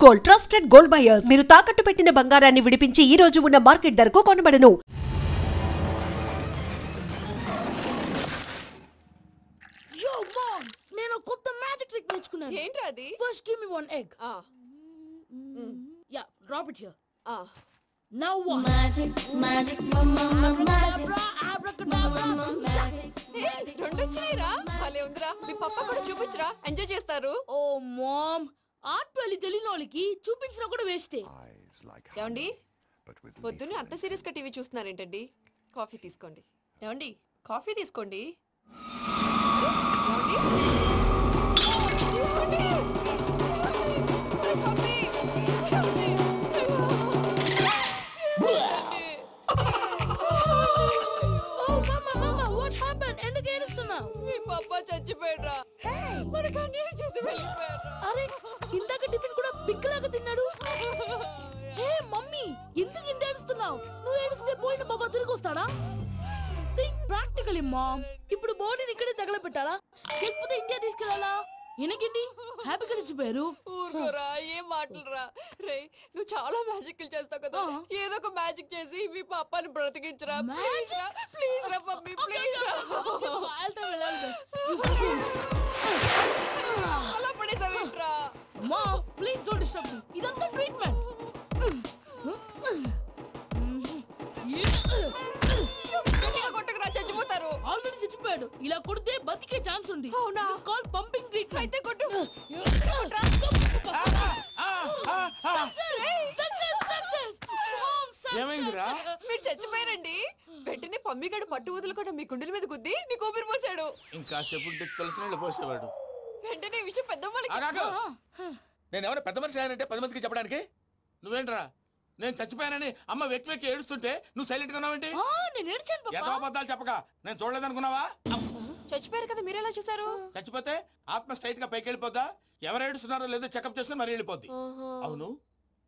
Gold trusted gold buyers. మీరు తాకట్టు పెట్టిన బంగారాన్ని విడిపించి ఈ రోజు ఉన్న మార్కెట్ ధరకు కొనబడను. Yo mom, నేను కొత్త మ్యాజిక్ ట్రిక్ నేర్చుకున్నాను. ఏంట్రా అది? First give me one egg. Yeah, drop it here. Now what? Magic, mama, magic. Abracadabra. రెండు వచ్చినాయిరా. భలే ఉందిరా. మీ పప్ప కూడా చూపించరా, ఎంజాయ్ చేస్తారు. Oh mom, ఆర్ట్ పెళ్లి తెలియని వాళ్ళకి చూపించినా కూడా వేస్టే. ఏమండి, పొద్దున్నే అంత సీరియస్ గా టీవీ చూస్తున్నారేంటండి? కాఫీ తీసుకోండి. ఏమండి, కాఫీ తీసుకోండి. ఏమండి? తీసుకోండి. Coffee. Oh mama, what happened? ఎందుకు ఏడుస్తున్నావు? మీ పప్ప చచ్చిపోయాడురా. మనకు అన్యాయం చేసి వెళ్ళిపోయాడురా. అరే, ఇందాక టిఫిన్ కూడా బిగ్గలాగా తిన్నాడు. హే మమ్మీ, ఎందుకు ఇంత ఏడుస్తున్నావు? నువ్వు ఏడిస్తే పోయిన బాబా తిరిగి వస్తాడా? Think practically ma'am. ఇప్పుడు బాడీని ఇక్కడే తగలబెట్టాలా, లేకపోతే ఇండియా తీసుకెళ్లాలా? ఎనకండి హ్యాపీగా చచ్చిపోయారు. ఊరుకోరా, ఏం మాటలురా. రే, నువ్వు చాలా మ్యాజిక్ చేస్తావు కదా, ఏదో ఒక మ్యాజిక్ చేసి మీ పాపాని బ్రతికించరా. ప్లీజ్ రా మమ్మీ, ప్లీజ్ రా. అలా పడేసావేంట్రా? Mom please don't disturb me. ఇదంతా ట్రీట్మెంట్. కొట్టకరా, చచ్చిపోతారు. ఆల్రెడీ చచ్చిపోయాడు. ఇలా కొడితే బతికే ఛాన్స్ ఉంది. అవునా? It's called pumping treatment. అయితే కొట్టు. ఏమైందిరా? మీరు చచ్చిపోయారండి. వెంటనే పమ్మిగాడు పట్టు వదులుకుండా మీ గుండెల మీద గుద్ది మీకు ఊపిరి పోసాడు. ఇంకా చెప్పు తెలిసిన పోసేవాడు. వెంటనే ఈ విషయం పెద్దవాళ్ళకి. నేను ఎవరైనా పెద్ద మనిషి ఆయనంటే 10 మందికి చెప్పడానికి. నువ్వేంట్రా, నేను చచ్చిపోయానని అమ్మ వెక్కి వెక్కి ఏడుస్తుంటే నువ్వు సైలెంట్ గా ఉన్నావేంటి? నేను ఏడ్చాను పాపా. ఎంతో అబద్ధాలు చెప్పక నేను చూడలేదనుకున్నావా? చచ్చిపోయారు కదా, మీరెలా చూసారు? చచ్చిపోతే ఆత్మ స్ట్రైట్ గా పైకి వెళ్ళిపోద్దా? ఎవరు ఏడుస్తున్నారో లేదో చెకప్ చేసుకుని మరీ వెళ్ళిపోద్ది. అవును,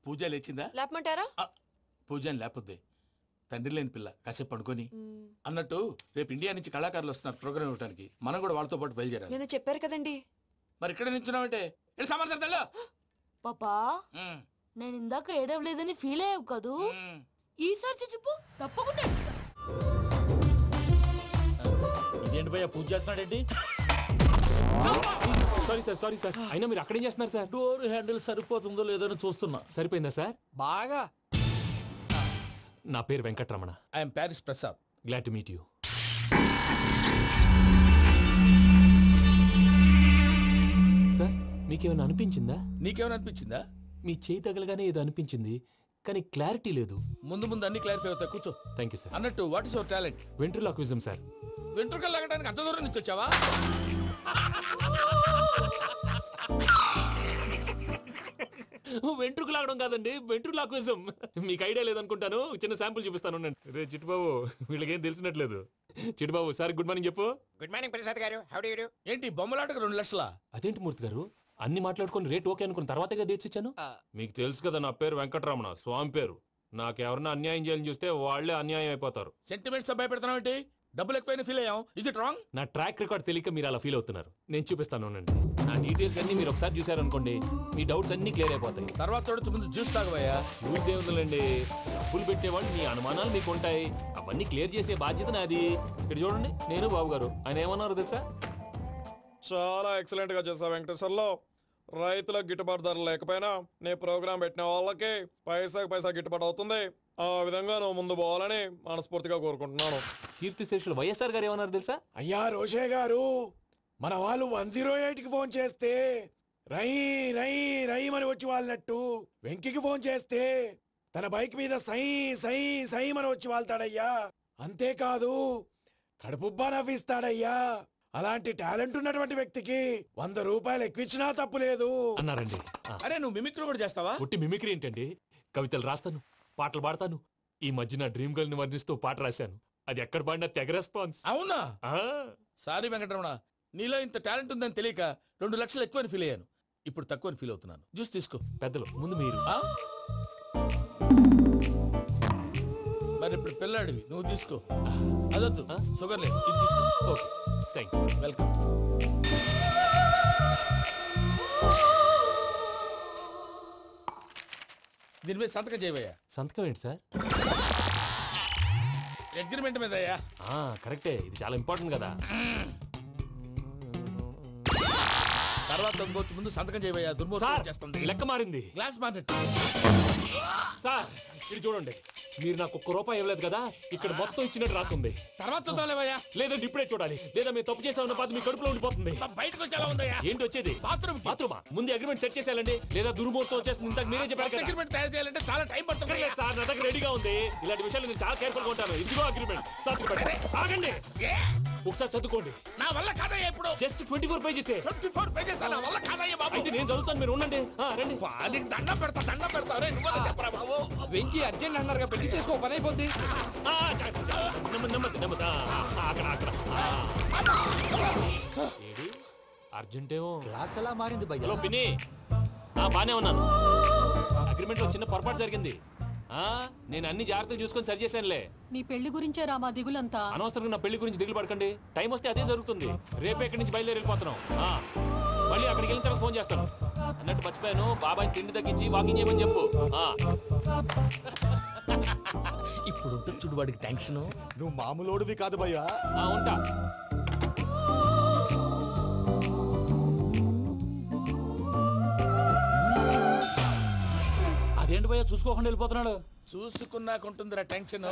పూజ లేచిందా? లేపమంటారా? పూజ అని లేకపోద్ది. తండ్రి లేని పిల్ల, కాసేపు పడుకొని. అన్నట్టు రేపు ఇండియా నుంచి కళాకారులు వస్తున్నారు ప్రోగ్రామ్ ఇవ్వడానికి. మనం కూడా వాళ్ళతో పాటు బయలుదేరాలి. నేను చెప్పారు కదండి. మరి ఇక్కడ నిల్చున్నావంటే సమర్థన పాపా, నేను ఇందాక ఏడవలేదని ఫీల్ అయ్యావు కదూ. ఈసారి చచ్చిపో, తప్పకుండా. ఇదేంటి భయ్యా పూజ చేస్తున్నాడేంటి? సారీ సార్ అయినా మీరు అక్కడేం చేస్తున్నారు సార్? డోర్ హ్యాండిల్ సరిపోతుందో లేదో చూస్తున్నా. సరిపోయిందా సార్? బాగా. నా పేరు Venkataramana. I'm Paris Prasad. Glad to meet you. Sir, మీకేమైనా అనిపించిందా? నీకేమైనా అనిపించిందా? మీ చేయి తగలగానే ఏదో అనిపించింది, కానీ క్లారిటీ లేదు. ముందు ముందు అన్ని క్లారిఫై అవుతాయి, కూర్చో. Thank you sir. అన్నట్టు what is your talent? Ventriloquism sir. వెంట్రుకలు లాగడానికి అంత దూరం నుంచి వచ్చావా? వెంట్రుకు లాగడం కాదండి, వెంట్రులాక్విజం. మీకు ఐడియా లేదనుకుంటాను, చిన్న శాంపుల్ చూపిస్తాను. రే చిట్టుబాబు, వీళ్ళకేం తెలిసినట్లేదు. చిట్టుబాబు సార్ గుడ్ మార్నింగ్ చెప్పు. Good morning Prasad garu, how do you do? ఏంటి బొమ్మలాటకు 2 లక్షలా? అదేంటి మూర్తి గారు, అన్ని మాట్లాడుకుని రేట్ ఓకే అనుకున్న తర్వాతగా డేట్స్ ఇచ్చాను. మీకు తెలుసు కదా నా పేరు వెంకటరమణ, స్వామి పేరు. నాకెవరన్నా అన్యాయం చేయాలని చూస్తే వాళ్లే అన్యాయం అయిపోతారు. సెంటిమెంట్స్ తో భయపెడతావు ఏంటి? డబ్బులు ఎక్కువైనా ఫీల్ అయ్యాం. Is it wrong? నా ట్రాక్ రికార్డ్ తెలియక మీరు అలా ఫీల్ అవుతున్నారు. నేను చూపిస్తాను. నా డీటెయిల్స్ అన్ని మీరు ఒకసారి చూసారనుకోండి, మీ డౌట్స్ అన్ని క్లియర్ అయిపోతాయి. తర్వాత చూడొచ్చు, ముందు జ్యూస్ తాగవయ్యా. చూస్తే ఉందండి, డబ్బులు పెట్టేవాళ్ళు మీ అనుమానాలు మీకు ఉంటాయి, అవన్నీ క్లియర్ చేసే బాధ్యత నాది. ఇక్కడ చూడండి, నేను బాబు గారు. ఆయన ఏమన్నారు తెలుసా? చాలా ఎక్సలెంట్ గా చేసావు వెంకటేశ్వర్లో. రైతులకు గిట్టుబాటు ధర లేకపోయినా నీ ప్రోగ్రాం పెట్టిన వాళ్ళకి పైసాకి పైసా గిట్టుబాటు అవుతుంది. ఆ విధంగా నువ్వు ముందు పోవాలని మనస్ఫూర్తిగా కోరుకుంటున్నాను. కీర్తిశేషులు వైఎస్ఆర్ గారు ఏమన్నారు తెలుసా? అయ్యా రోషే గారు, మన వాళ్ళు 108కి ఫోన్ చేస్తే రై రై రై అని వచ్చి వాళ్ళనట్టు, వెంకికి ఫోన్ చేస్తే తన బైక్ మీద సై సై సై అని వచ్చి వాళ్తాడయ్యా. అంతేకాదు కడుపుబ్బా నవ్విస్తాడయ్యా. అలాంటి టాలెంట్ ఉన్నటువంటి వ్యక్తికి 100 రూపాయలు ఎక్కువచ్చినా తప్పు లేదు అన్నారండి. అరే నువ్వు మిమిక్రీ కూడా చేస్తావా? పుట్టి మిమిక్రీ ఏంటండి, కవితలు రాస్తాను, పాటలు పాడతాను. ఈ మధ్య నా డ్రీమ్ గర్ల్ ని వర్ణిస్తూ పాట రాశాను, అది ఎక్కడ పాడినా తెగ రెస్పాన్స్. అవునా? సారీ వెంకటరమణ, నీలో ఇంత టాలెంట్ ఉందని తెలియక 2 లక్షలు ఎక్కువని ఫీల్ అయ్యాను. ఇప్పుడు తక్కువని ఫీల్ అవుతున్నాను. జ్యూస్ తీసుకో. పెద్దలు ముందు మీరు. మరి ఇప్పుడు పిల్లాడివి, నువ్వు తీసుకో. అదొద్దు, షుగర్ లేదు, ఇది తీసుకో. Okay thanks, welcome. దీని మీద సంతకం చేయవయ్యా. సంతకం ఏంటి సార్? అగ్రిమెంట్ మీద అయ్యా. కరెక్టే, ఇది చాలా ఇంపార్టెంట్ కదా. తర్వాత ఇంకొచ్చి ముందు సంతకం చేయవయ్యా. దుర్మోహం చేస్తుంది. లెక్క మారింది. గ్లాస్ మార్కెట్ సార్ ఇది చూడండి, మీరు నాకు ₹1 ఇవ్వలేదు కదా, ఇక్కడ మొత్తం ఇచ్చినట్టు రాస్తుంది. తర్వాత చూద్దాంలేవయ్యా. లేదంటే ఇప్పుడే చూడాలి, లేదా మీరు తప్పు చేసామన్న బాధ మీ కడుపులో ఉండిపోతుంది. బయటకు వచ్చి ఎలా ఉందయ్యా? ఏంటి వచ్చేది? బాత్రూమా? ముందు అగ్రిమెంట్ సెట్ చేసేయాలండి, లేదా దుర్మూర్తం వచ్చేస్తుంది. ఇంతకు మీరే చెప్పారు కదా. అగ్రిమెంట్ తయారు చేయాలంటే చాలా టైం పడుతుంది సార్. నా దగ్గర రెడీగా ఉంది. ఇలాంటి విషయాలు నేను చాలా కేర్ఫుల్ గా ఉంటాను. ఇదిగో అగ్రిమెంట్. ఆగండి, ఒకసారి చదువుకోండి. నా వల్ల కాదయ్యా. ఇప్పుడు జస్ట్ 24 పేజెస్. 24 పేజెస్ నా వల్ల కాదయ్యా బాబు. అయితే నేను చదువుతాను, మీరు ఉండండి. రండి. నీకు దండం పెడతా. రే నువ్వు చెప్పరా బాబు. వెంకీ అర్జెంట్ అన్నారు, పెళ్లి చేసుకో, పని అయిపోద్ది. నెమ్మది. అక్కడ ఏడి అర్జెంటేమో. క్లాస్ ఎలా మారింది భయ్యా? హలో పిన్ని, బానే ఉన్నాను. అగ్రిమెంట్ లో చిన్న పొరపాటు జరిగింది. నేను అన్ని జాగ్రత్తలు చూసుకొని సరి చేశానులే. నీ పెళ్లి గురించే రా మా దిగులంతా. అనవసరంగా నా పెళ్లి గురించి దిగులు పడకండి. టైం వస్తే అదే జరుగుతుంది. రేపే ఇక్కడి నుంచి బయలుదేరి వెళ్ళిపోతున్నాం. మళ్ళీ అక్కడికి వెళ్ళిన తర్వాత ఫోన్ చేస్తాను. అన్నట్టు మర్చిపోయాను, బాబాయ్ తిండి తగ్గించి వాకింగ్ చేయమని చెప్పు. ఇప్పుడు ఉంటుంది చూడు వాడికి టెన్షన్. నువ్వు మామూలోడివి కాదు భయ్యా. ఉంటా. అదేంటి భయ్యా చూసుకోకుండా వెళ్ళిపోతున్నాడు? చూసుకున్నాకుంటుందిరా టెన్షన్.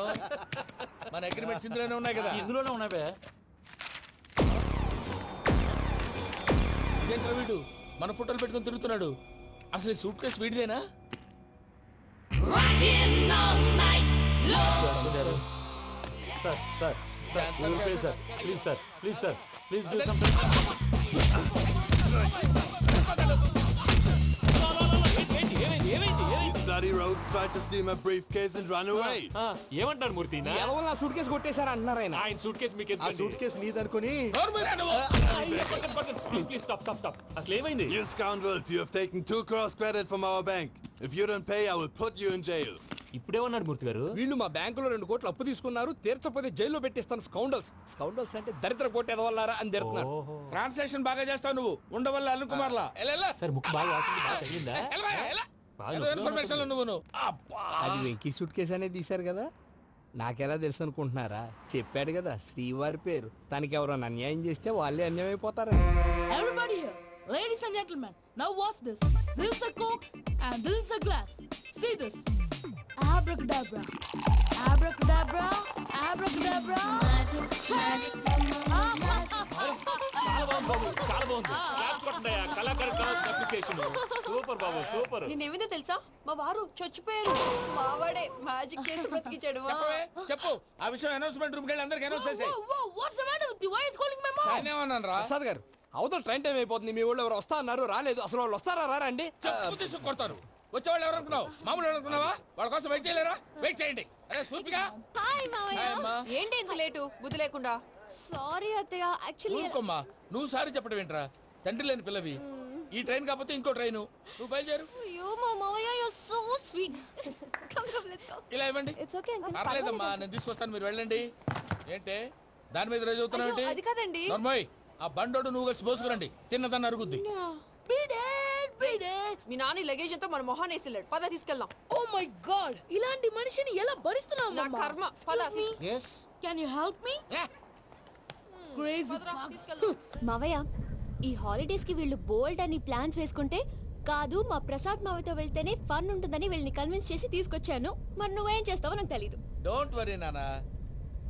మన అగ్రిమెంట్స్ ఇందులోనే ఉన్నాయి కదా. ఇందులోనే ఉన్నాయి భయ్యా. ఇదేంట్రా వీడు మన ఫోటోలు పెట్టుకొని తిరుగుతున్నాడు? అసలు ఈ సూట్ కేసు వీడిదేనా? ప్లీజ్ ఏమంటారు మూర్తి? నా సూట్ కేసు కొట్టేశారు అంటున్నారు ఆయన. ఆయన సూట్ కేసు మీకు ఆ సూట్ కేసు నీదనుకుని. Please stop. అసలు ఏమైంది? You scoundrels, you have taken 2 crores credit from our bank. If you don't pay, I will put you in jail. ఇప్పుడేమన్నాడు మూర్తి గారు? వీళ్ళు మా బ్యాంకులో 2 కోట్లు అప్పు తీసుకున్నారు, తీర్చపోతే జైల్లో పెట్టిస్తాను. స్కౌండల్స్ అంటే దరిద్ర కొట్టేదవల్లారా అని తిడుతున్నారు. ట్రాన్సాక్షన్ బాగా చేస్తావు నువ్వు. ఉండవల్ల అల్లు కుమార్లా. సార్ ముక్కు బాగా తగిలిందా? ఇన్ఫర్మేషన్ నువ్వు. అది వెంకీ సూట్ కేసు అనేది తీశారు కదా, నాకెలా తెలుసు అనుకుంటున్నారా? చెప్పాడు కదా శ్రీవారి పేరు. తనకి ఎవరైనా అన్యాయం చేస్తే వాళ్ళే అన్యాయం అయిపోతారు. Everybody here, ladies and gentlemen, now watch this. This is a coke and this is a glass. See this. Abracadabra. Abracadabra. Abracadabra. చాలా బాగుంది. సూపర్ బాబు, సూపర్. నేనేమిందో తెలుసా? మా వారు చచ్చిపోయారు. మావాడే మ్యాజిక్ చేసి బ్రతికించాడు. చెప్పు ఆ విషయం. అనౌన్స్మెంట్ రూమ్ కెళ్ళి అందరికి అనౌన్స్ చేసేయ్. What's the matter with you? Why is calling my mom? నేనేమన్నాను రా? ప్రసాద్ గారు, అవతల ట్రైన్ టైం అయిపోతుంది. మీ వాళ్ళు ఎవరు వస్తా అన్నారు, రాలేదు. అసలు వాళ్ళు వస్తారా రారా అండి? కొడతారు. వచ్చేవాళ్ళు ఎవరు అనుకున్నావు? మామూలు అనుకున్నావా? వాళ్ళ కోసం వెయిట్ చేయలేరా? వెయిట్ చేయండి. అరే సూపిగా. హాయ్ మావయ్య. ఏంటి ఇంత లేటు? బుద్ధి లేకుండా. సారీ అత్తయ్య, యాక్చువల్లీ ఊరుకోమ్మా. నువ్వు సారీ చెప్పడం ఏంట్రా? తండ్రి లేని పిల్లవి. ఈ ట్రైన్ కాకపోతే ఇంకో ట్రైన్. నువ్వు బయలుదేరు. అయ్యో మా మావయ్య, you are so sweet. Come let's go. ఇలా ఇవ్వండి. It's okay uncle. పర్లేదమ్మా, నేను తీసుకొస్తాను, మీరు వెళ్ళండి. ఏంటే దాని మీద రోజు అవుతున్నావు ఏంటి? అది కాదండి. నర్మోయ్, ఆ బండోడు నువ్వు కలిసి పోసుకురండి. తిన్నదాన్ని అరుగుద్ది. మీ నాన్న లగేజ్ అంతా మన మొహాన్ వేసిల్లాడు. పద తీసుకెళ్దాం. Oh my god, ఇలాంటి మనిషిని ఎలా భరిస్తున్నావు? నా కర్మ. పద. yes Can you help me? Crazy. మావయ్య, ఈ హాలిడేస్ కి వీళ్ళు బోల్డ్ అని ప్లాన్స్ వేసుకుంటే కాదు, మా ప్రసాద్ మావయ్యతో వెళ్తేనే ఫన్ ఉంటుందని వీళ్ళని కన్విన్స్ చేసి తీసుకొచ్చాను. మరి నువ్వేం చేస్తావో నాకు తెలీదు. డోంట్ వరీ నానా.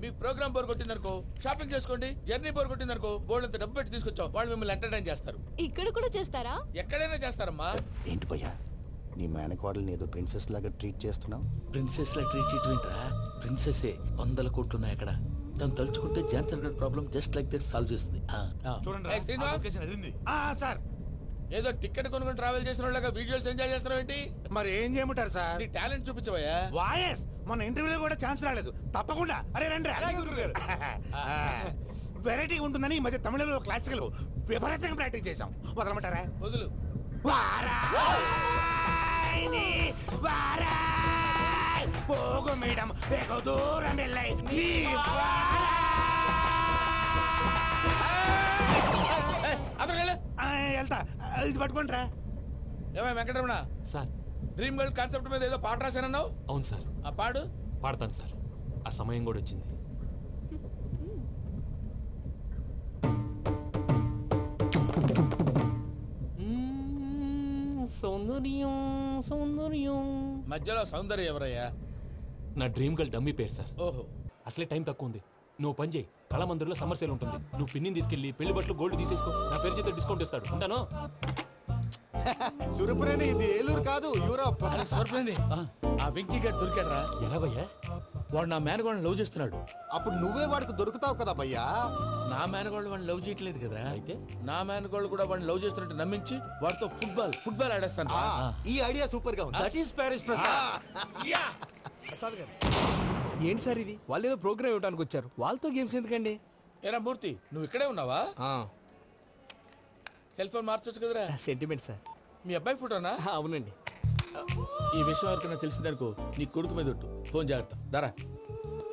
మీ ప్రోగ్రామ్ బోర్ కొట్టిందనుకో షాపింగ్ చేసుకోండి. జర్నీ బోర్ కొట్టిందనుకో బోర్డు అంత డబ్బు పెట్టి తీసుకొచ్చాం. వాళ్ళు మిమ్మల్ని ఎంటర్టైన్ చేస్తారు. ఇక్కడ కూడా చేస్తారా? ఎక్కడైనా చేస్తారమ్మా. ఏంటి భయ్యా, నీ మేనకోడల్ని ఏదో ప్రిన్సెస్ లాగా ట్రీట్ చేస్తున్నావు? ప్రిన్సెస్ లా ట్రీట్ చేయటమేంట్రా? ప్రిన్సెసే 100 కోట్లు ఉన్నాయి అక్కడ. తను తలుచుకుంటే జాన్సన్ గడ్ problem just like this solve చేస్తుంది. సార్, ఏదో టికెట్ కొనుక్కొని ట్రావెల్ చేసిన వాళ్ళగా విజువల్స్ ఎంజాయ్ చేస్తున్నావు ఏంటి? మరి ఏం చేయమంటారు సార్? నీ టాలెంట్ చూపించవయ్యా. వాయస్ మన ఇంటర్వ్యూలో కూడా ఛాన్స్ రాలేదు. తప్పకుండా అరే రండి. వెరైటీ ఉంటుందని ఈ మధ్య తమిళంలో క్లాసికల్ విపరీతంగా ప్రాక్టీస్ చేశాం. వదలమంటారా? వదులు. పోగు మేడం వెగు దూరం వెళ్ళై వెళ్తా. ఇది పట్టుకుంటారా? ఏమై Venkataramana, sir dream girl concept మీద ఏదో పాట రాశానన్నావు. అవును సార్. ఆ పాడు. పాడతాను సార్. ఆ సమయం కూడా వచ్చింది. సౌందర్యం సౌందర్యం. మధ్యలో సౌందర్యం ఎవరయ్యా? నా డ్రీమ్ గర్ల్ డమ్మీ పేరు సార్. ఓహో. అసలే టైం తక్కువ ఉంది. నువ్వు పని చేయి, కళామందిర్లో సమ్మర్ సేల్ ఉంటుంది. నువ్వు పిన్నిని తీసుకెళ్లి పెళ్లి బట్టలు గోల్డ్ తీసేసుకో. నా పేరు చేత డిస్కౌంట్ ఇస్తాడు. ఉంటాను. సురపురేని ఇది ఏలూరు కాదు, యూరోప్. సూరపురేని ఆ వెంకీ గారు దొరికాడరా? ఎలా భయ్యా? వాడు నా మేనగోళ్ళని లవ్ చేస్తున్నాడు. అప్పుడు నువ్వే వాడికి దొరుకుతావు కదా భయ్యా. నా మేనగోళ్ళు వాడిని లవ్ చేయట్లేదు కదా. అయితే నా మేనగోళ్ళు కూడా వాడిని లవ్ చేస్తున్నట్టు నమ్మించి వాడితో ఫుట్బాల్ ఆడేస్తాను. ఈ ఐడియా సూపర్ గా ఉంది. That is Paris Prasad. Prasad గారు ఏంటి సార్ ఇది? వాళ్ళు ఏదో ప్రోగ్రామ్ ఇవ్వడానికి వచ్చారు, వాళ్ళతో గేమ్స్ ఎందుకండి? ఏరా మూర్తి, నువ్వు ఇక్కడే ఉన్నావా? సెల్ ఫోన్ మార్చొచ్చు కదరా. Sentiment sir. మీ అబ్బాయి ఫోటోనా? అవునండి. ఈ విషయం ఎవరికైనా తెలిసిందనుకో నీ కొడుకు మీద ఒట్టు. ఫోన్ జాగ్రత్త. దారా.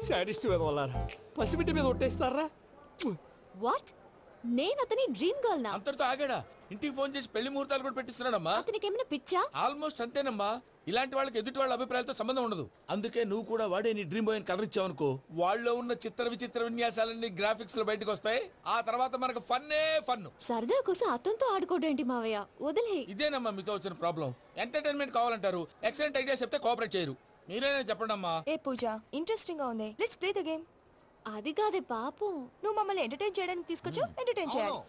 సాడిస్ట్ వాళ్ళారా, పసిబిడ్డ మీద ఒట్టేస్తారా? వాట్? నేను అతని డ్రీమ్ గర్ల్ నా? అంతటితో ఆగాడా? ఇంటికి ఫోన్ చేసి పెళ్లి ముహూర్తాలు కూడా పెట్టిస్తున్నాడమ్మా. అతనికి ఏమైనా పిచ్చా? ఆల్మోస్ట్ అంతేనమ్మా. ఇలాంటి వాళ్ళకి ఎదుటి వాళ్ళ అభిప్రాయాలతో సంబంధం ఉండదు. అందుకే నువ్వు కూడా వాడే నీ డ్రీమ్ బాయ్ అని కలర్ ఇచ్చావనుకో, వాళ్ళలో ఉన్న చిత్ర విచిత్ర విన్యాసాలన్నీ గ్రాఫిక్స్ లో బయటకు వస్తాయి. ఆ తర్వాత మనకు ఫన్నే ఫన్. సరదా కోసం అతనితో ఆడుకోవడం మావయ్య, వదిలే. ఇదేనమ్మా మీతో వచ్చిన ప్రాబ్లం. ఎంటర్టైన్మెంట్ కావాలంటారు, ఎక్సలెంట్ ఐడియా చెప్తే కోఆపరేట్ చేయరు. మీరేనా చెప్పండి అమ్మా. ఏ పూజ, ఇంట్రెస్టింగ్ గా ఉంది. Let's play the game. అది కాదే పాపం. నువ్వు మమ్మల్ని ఎంటర్టైన్ చేయడానికి తీసుకొచ్చు. ఎంటర్టైన్ చేయాలి.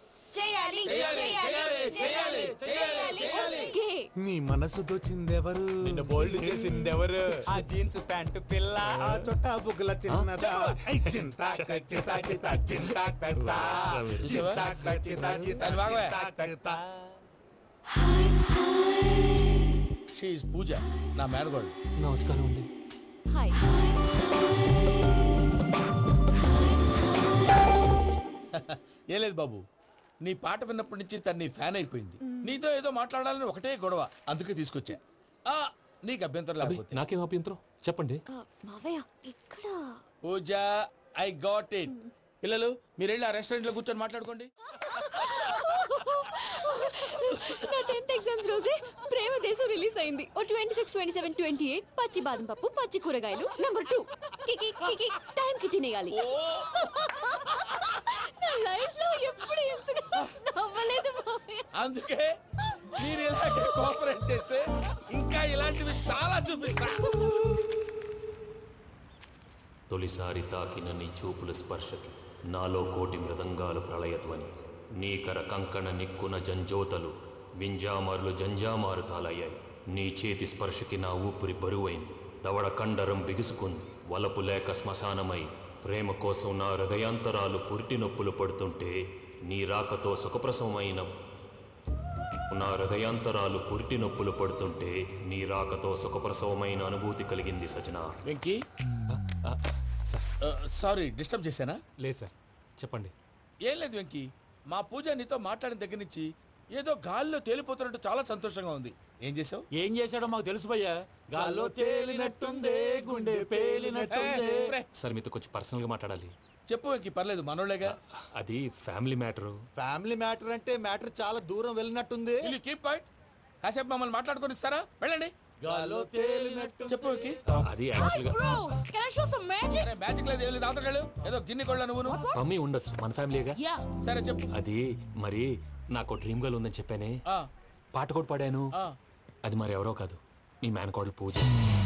ఓకే. నీ మనసు దోచిందెవరు? నిన్ను బోల్డ్ చేసిందెవరు? ఆ జీన్స్ ప్యాంటు పిల్ల, ఆ చొట్టా బుగ్గల చిన్నదా. షీఈ్ పూజ, నా మేనగోడు. నమస్కారం అండి. హాయ్. ఏ లేదు బాబు, నీ పాట విన్నప్పటి నుంచి తను నీ ఫ్యాన్ అయిపోయింది. నీతో ఏదో మాట్లాడాలని ఒకటే గొడవ, అందుకే తీసుకొచ్చా. నీకు అభ్యంతరం లేకపోతే. నాకేం అభ్యంతరం చెప్పండి. మావయ్య ఇక్కడ. పూజ, ఐ గాట్ ఇట్. పిల్లలు మీరు వెళ్ళి ఆ రెస్టారెంట్ లో కూర్చొని మాట్లాడుకోండి. నా 10th ఎగ్జామ్స్ రోజే ప్రేమ దేశం రిలీజ్ అయింది. ఓ 26, 27, 28 పచ్చి బాదం పప్పు, పచ్చి కూరగాయలు. నంబర్ 2 కికి కికి టైం కి తినేయాలి. నా లైఫ్ లో ఎప్పుడు ఇంతగా నవ్వలేదు మావయ్య. అందుకే మీరు ఇలాగే కోఆపరేట్ చేస్తే ఇంకా ఇలాంటివి చాలా చూపిస్తా. తొలిసారి తాకిన నీ చూపుల స్పర్శకి నాలో కోటి మృదంగాలు ప్రళయధ్వని. నీకర కంకణ నిక్కున జంజోతలు వింజామారులు జంజామారు తాలయ్యాయి. నీ చేతి స్పర్శకి నా ఊపిరి బరువైంది. దవడ కండరం బిగుసుకుంది. వలపు లేక శ్మశానమై ప్రేమ కోసం నా హృదయాంతరాలు పురిటి నొప్పులు పడుతుంటే నీ రాకతో సుఖప్రసవమైన నా హృదయాంతరాలు పురిటి నొప్పులు పడుతుంటే నీ రాకతో సుఖప్రసవమైన అనుభూతి కలిగింది సజనా. వెంకీ, సారీ డిస్టర్బ్ చేశానా? లేదు సార్, చెప్పండి. ఏం లేదు వెంకీ, మా పూజ నీతో మాట్లాడిన దగ్గర నుంచి ఏదో గాల్లో తేలిపోతున్నట్టు చాలా సంతోషంగా ఉంది. ఏం చేసావు? ఏం చేశాడో మాకు తెలుసు భయ్యా. గాల్లో తేలినట్టుందే, గుండె పేలినట్టుందే. సార్ మీతో కొంచెం పర్సనల్ గా మాట్లాడాలి. చెప్పు వెంకీ, పర్లేదు మనోళ్ళేగా. అది ఫ్యామిలీ మ్యాటర్. ఫ్యామిలీ మ్యాటర్ అంటే మ్యాటర్ చాలా దూరం వెళ్ళినట్టుంది. Keep point. కాసేపు మమ్మల్ని మాట్లాడుకొని ఇస్తారా? వెళ్ళండి. గాల్లో తేలినట్టు. చెప్పు వెంకీ. అది యాక్చువల్గా Bro, can I show some magic? Magic లేదు, ఏం లేదు. ఆతడాలు ఏదో గిన్నె కొళ్ళ నువ్వు. మమ్మీ ఉండొచ్చు, మన ఫ్యామిలీగా. Yeah. సరే చెప్పు. అది మరి నాకు డ్రీమ్ గర్ల్ ఉందని చెప్పానే, ఆ, పాట కూడా పాడాను. ఆ. అది మరి ఎవరో కాదు, నీ మేనకోడలు పూజ.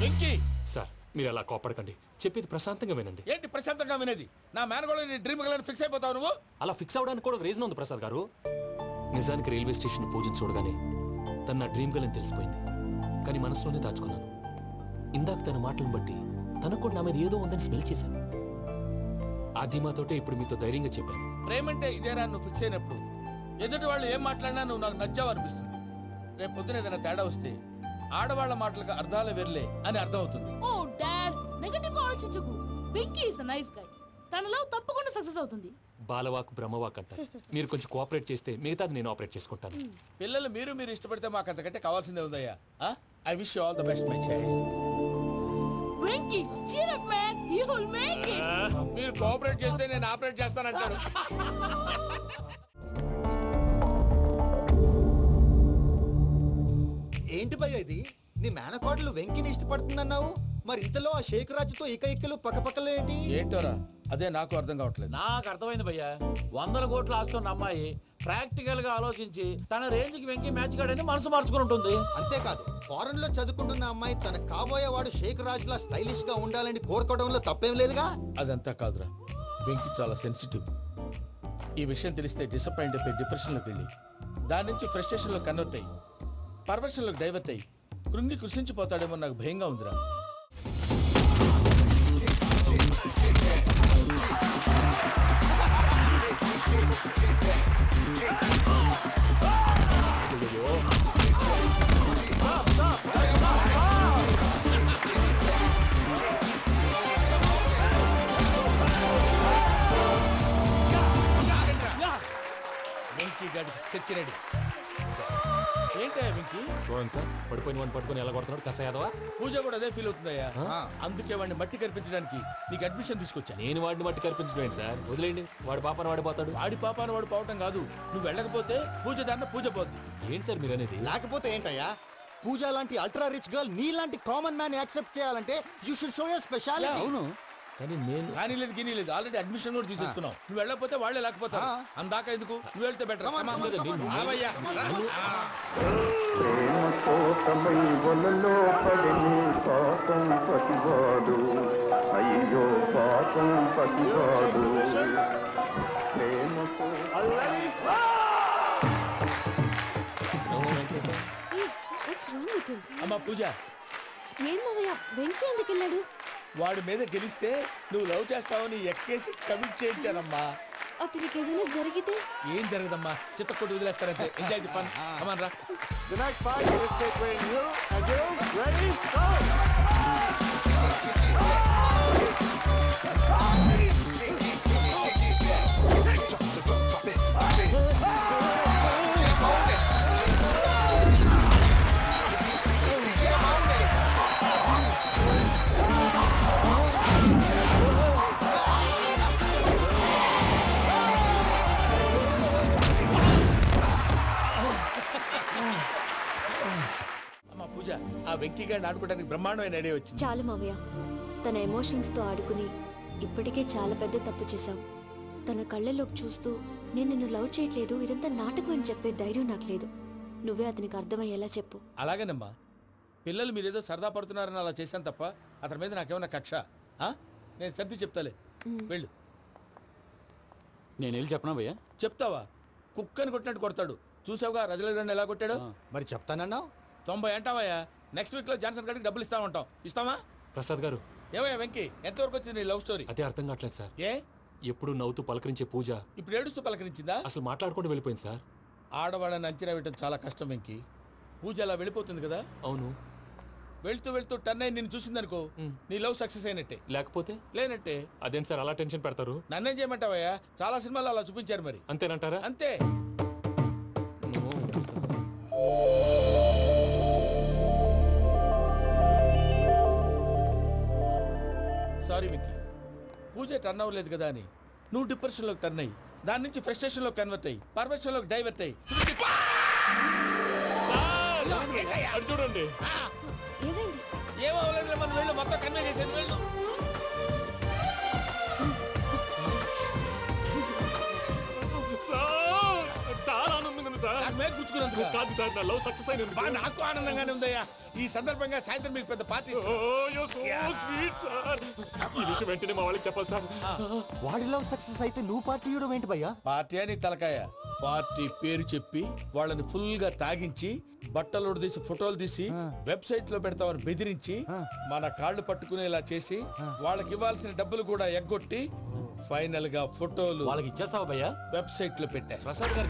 వెంకీ, సార్ మీరు అలా కోపడకండి, చెప్పేది ప్రశాంతంగా వినండి. ఏంటి ప్రశాంతంగా వినేది? నా మేనగోళ్ళ నీ డ్రీమ్ గర్ల్ ఫిక్స్ అయిపోతావు నువ్వు. అలా ఫిక్స్ అవడానికి కూడా ఒక రీజన్ ఉంది ప్రసాద్ గారు. నిజానికి రైల్వే స్టేషన్ పూజను చూడగానే తన నా డ్రీమ్ గర్ల్ అని తెలిసిపోయింది. కానీ మనసులోనే దాచుకున్నాను. ఇందాక తన మాటలను బట్టి తనకు కూడా నా మీద ఏదో ఉందని స్మెల్ చేశాను. ఆ ధీమాతోటే ఇప్పుడు మీతో ధైర్యంగా చెప్పాను. ప్రేమంటే ఇదేరా నువ్వు ఫిక్స్ అయినప్పుడు. ఎదుటి వాళ్ళు ఏం మాట్లాడినా నువ్వు నాకు నచ్చావు అనిపిస్తుంది. రేపు పొద్దున ఏదైనా తేడా వస్తే ఆడవాళ్ల మాటలకు అర్థాలు వెర్లే అని అర్థం అవుతుంది. Oh, Dad, నెగటివ్ ఆలోచించకు. Venky is a nice guy. తన లవ్ తప్పకుండా సక్సెస్ అవుతుంది. బాలవాక్ బ్రహ్మవాక్ అంటారు. మీరు కొంచెం కోఆపరేట్ చేస్తే మిగతాది నేను ఆపరేట్ చేసుకుంటాను. పిల్లలు మీరు ఇష్టపడితే మాకు అంతకంటే కావాల్సిందే ఉందయ్యా. I wish you all the best my child. Venky, cheer up man, you will make it. మీరు కోఆపరేట్ చేస్తే నేను ఆపరేట్ చేస్తానంటాడు. ఏంటి భయ్య ఇది? నీ మేనకోడలు వెంకిని ఇష్టపడుతుందన్నావు, మరి ఇంతలో ఆ షేక్ రాజుతో ఇక్కలు పక్కపక్కలు ఏంటి? ఏంటోరా అదే నాకు అర్థం కావట్లేదు. నాకు అర్థమైంది భయ్యా, 100 కోట్లు ఆస్తున్న అమ్మాయి ప్రాక్టికల్ గా ఆలోచించి తన రేంజ్ కి వెంకి మ్యాచ్ కాడని మనసు మార్చుకుని ఉంటుంది. అంతేకాదు, ఫారెన్ లో చదువుకుంటున్న అమ్మాయి తన కాబోయేవాడు షేక్ రాజులా స్టైలిష్ గా ఉండాలని కోరుకోవడంలో తప్పేం లేదుగా. అదంతా కాదురా, వెంకి చాలా సెన్సిటివ్. ఈ విషయం తెలిస్తే డిసప్పాయింట్ అయిపోయి డిప్రెషన్లోకి వెళ్ళి దాని నుంచి ఫ్రస్ట్రేషన్లో కన్వర్ట్ అయ్యి పర్వర్షన్లోకి డైవర్ట్ అయ్యి కృంగి కృషించిపోతాడేమో నాకు భయంగా ఉందిరా. వెంకీ గాడికి స్కెచ్ రెడీ. ఏంటయ్యా వెంకీ? చూడండి సార్, పడిపోయిన వాడిని పట్టుకొని ఎలా కొడుతున్నాడు కసయాదవా. పూజ కూడా అదే ఫీల్ అవుతుందయ్యా. అందుకే వాడిని మట్టి కనిపించడానికి నీకు అడ్మిషన్ తీసుకొచ్చా. నేను వాడిని మట్టి కనిపించలేదు సార్, వదిలేండి. వాడి పాపను వాడిపోతాడు. వాడి పాపాను వాడు పోవటం కాదు, నువ్వు వెళ్ళకపోతే పూజ దాన్న పూజ పోద్ది. ఏంటి సార్ మీరు అనేది? లేకపోతే ఏంటయ్యా, పూజ లాంటి అల్ట్రా రిచ్ గర్ల్ నీ లాంటి కామన్ మ్యాన్ యాక్సెప్ట్ చేయాలంటే you should show your speciality. అవును, కానీ నేను కానీ లేదు గిని లేదు, ఆల్రెడీ అడ్మిషన్ కూడా తీసేసుకున్నావు. నువ్వు వెళ్ళకపోతే వాళ్ళే లేకపోతారు. అందాక ఎందుకు, నువ్వు వెళ్తే బెటర్. అమ్మా పూజ, ఏం మావయ్య వెంకీ ఎందుకు వెళ్ళాడు? వాడి మీద గెలిస్తే నువ్వు లవ్ చేస్తావని ఎక్కేసి కమిట్ చేయించానమ్మా. అతనికి ఏదైనా జరిగితే? ఏం జరగదమ్మా, చిత్తకొట్టి వదిలేస్తారంటే. Enjoy the fun. కమాన్ రా. The next fight is between you and you. Ready, go! అమ్మా పూజ, ఆ వెంకీ గారిని ఆడుకోవడానికి బ్రహ్మాండమైన ఐడియా వచ్చింది. చాలు మావయ్య, తన ఎమోషన్స్ తో ఆడుకుని ఇప్పటికే చాలా పెద్ద తప్పు చేశావు. తన కళ్ళలోకి చూస్తూ నేను నిన్ను లవ్ చేయట్లేదు, ఇదంతా నాటకం అని చెప్పే ధైర్యం నాకు లేదు. నువ్వే అతనికి అర్థమయ్యేలా చెప్పు. అలాగేనమ్మా, పిల్లలు మీరేదో సరదా పడుతున్నారని అలా చేశాను తప్ప అతని మీద నాకేమన్నా కక్ష? నేను సర్ది చెప్తాలే, వెళ్ళు. నేను వెళ్ళి చెప్పనా భయ్యా? చెప్తావా? కుక్కని కొట్టినట్టు కొడతాడు. చూసావుగా రజలగడ్ని ఎలా కొట్టాడు? మరి చెప్తానన్నావు. 90 అంటావయ్యా. నెక్స్ట్ వీక్ లో జాన్సన్ గారికి డబ్బులు ఇస్తామంటాం. ఇస్తావా? ప్రసాద్ గారు, ఏమయ్యా వెంకీ, ఎంతవరకు వచ్చింది నీ లవ్ స్టోరీ? అదే అర్థం కావట్లేదు సార్. ఏ ఎప్పుడు నవ్వుతూ పలకరించే పూజ ఇప్పుడు ఏడుస్తూ పలకరించిందా? అసలు మాట్లాడుకుంటూ వెళ్ళిపోయింది సార్. ఆడవాళ్ళని అంచనా వేయడం చాలా కష్టం వెంకీ. పూజ అలా వెళ్ళిపోతుంది కదా. అవును, వెళ్తూ వెళ్తూ టర్న్ అయి నేను చూసిందనుకో, నీ లవ్ సక్సెస్ అయినట్టే. లేకపోతే లేనట్టే. అదేంటి సార్ అలా టెన్షన్ పెడతారు? నన్నేం చేయమంటావయ్యా, చాలా సినిమాలు అలా చూపించారు. మరి అంతేనంటారా? అంతే. సారీ వెంకీ, పూజ టర్న్ అవ్వలేదు కదా అని నువ్వు డిప్రెషన్లోకి టర్న్ అయ్యి దాని నుంచి ఫ్రస్ట్రేషన్లో కన్వర్ట్ అయ్యి పర్వర్షన్లోకి డైవర్ట్ అయ్యి చూడండి. ఏమవ్వలేదు, మనం వెళ్ళు, మొత్తం కన్వే చేసేది. వెళ్ళు. చాలా ఆనందంగా ఉంది సార్. నాకు మీద కూర్చుకున్నందుకు కాదు సార్, నా లవ్ సక్సెస్ అయినందుకు. నాకు ఆనందంగానే ఉందయ్యా. ఈ సందర్భంగా సాయంత్రం మీకు పెద్ద పార్టీ. ఈ విషయం వెంటనే మా వాళ్ళకి చెప్పాలి సార్. వాడి లవ్ సక్సెస్ అయితే నువ్వు పార్టీ ఇవ్వడం ఏంటి భయ్యా? పార్టీ అని తలకాయ. పార్టీ పేరు చెప్పి వాళ్ళని ఫుల్ గా తాగించి బట్టలు తీసి ఫోటోలు తీసి వెబ్సైట్ లో పెడతామని బెదిరించి మన కాళ్ళు పట్టుకునేలా చేసి వాళ్ళకి ఇవ్వాల్సిన డబ్బులు కూడా ఎగ్గొట్టి ఫైనల్ గా ఫోటోలు వాళ్ళకి ఇచ్చేస్తావా భయ్యా? వెబ్సైట్ లో పెట్టేస్తా. ప్రసాద్ గారు